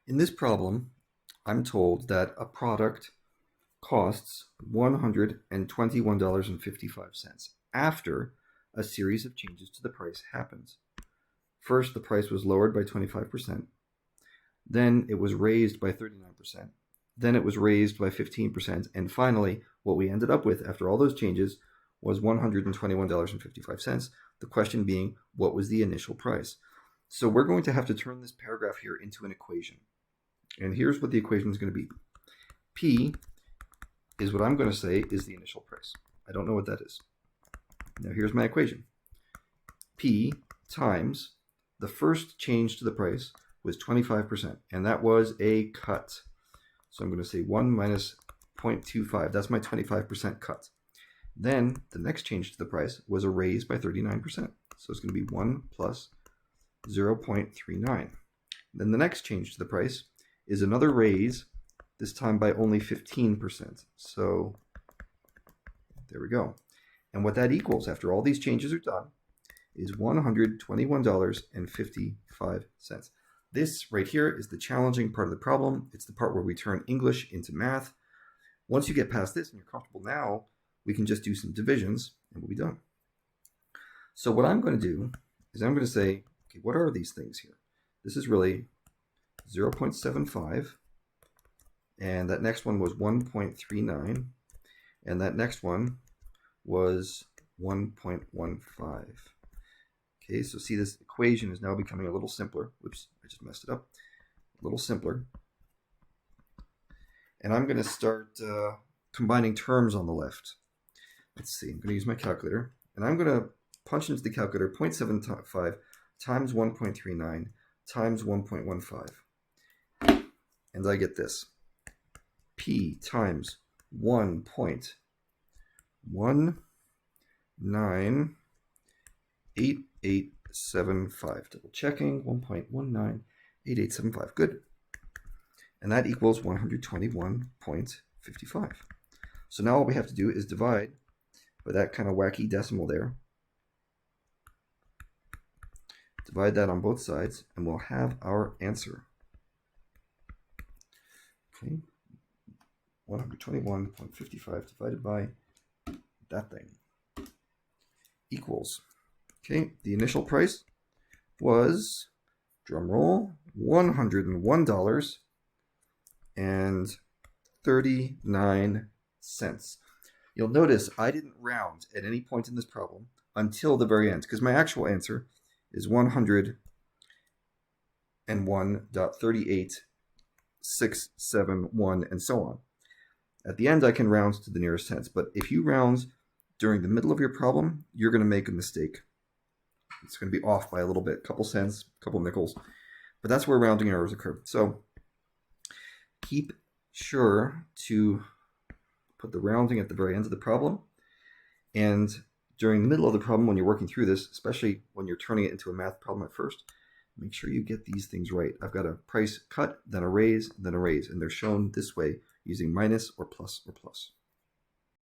In this problem, I'm told that a product costs $121.55 after a series of changes to the price happens. First, the price was lowered by 25%. Then it was raised by 39%. Then it was raised by 15%. And finally, what we ended up with after all those changes was $121.55. The question being, what was the initial price? So we're going to have to turn this paragraph here into an equation. And here's what the equation is going to be. P is what I'm going to say is the initial price. I don't know what that is. Now here's my equation. P times the first change to the price was 25%, and that was a cut. So I'm going to say 1 minus 0.25. That's my 25% cut. Then the next change to the price was a raise by 39%. So it's going to be 1 plus 0.39. Then the next change to the price is another raise, this time by only 15%. So there we go. And what that equals after all these changes are done is $121.55. This right here is the challenging part of the problem. It's the part where we turn English into math. Once you get past this and you're comfortable now, we can just do some divisions and we'll be done. So what I'm going to do is I'm going to say, okay, what are these things here? This is really 0.75, and that next one was 1.39, and that next one was 1.15. Okay, so see, this equation is now becoming a little simpler. Whoops, I just messed it up. A little simpler. And I'm going to start combining terms on the left. Let's see, I'm going to use my calculator, and I'm going to punch into the calculator 0.75 times 1.39 times 1.15. And I get this. P times 1.198875. Double checking. 1.198875. Good. And that equals 121.55. So now all we have to do is divide by that kind of wacky decimal there. Divide that on both sides, and we'll have our answer. Okay, 121.55 divided by that thing equals, okay, the initial price was, drum roll, $101.39. You'll notice I didn't round at any point in this problem until the very end, because my actual answer is 101.38671 and so on. At the end, I can round to the nearest tens, but if you round during the middle of your problem, you're going to make a mistake. It's going to be off by a little bit, a couple cents, a couple nickels, but that's where rounding errors occur. So keep sure to put the rounding at the very end of the problem, and during the middle of the problem, when you're working through this, especially when you're turning it into a math problem at first, make sure you get these things right. I've got a price cut, then a raise, then a raise, and they're shown this way using minus or plus or plus.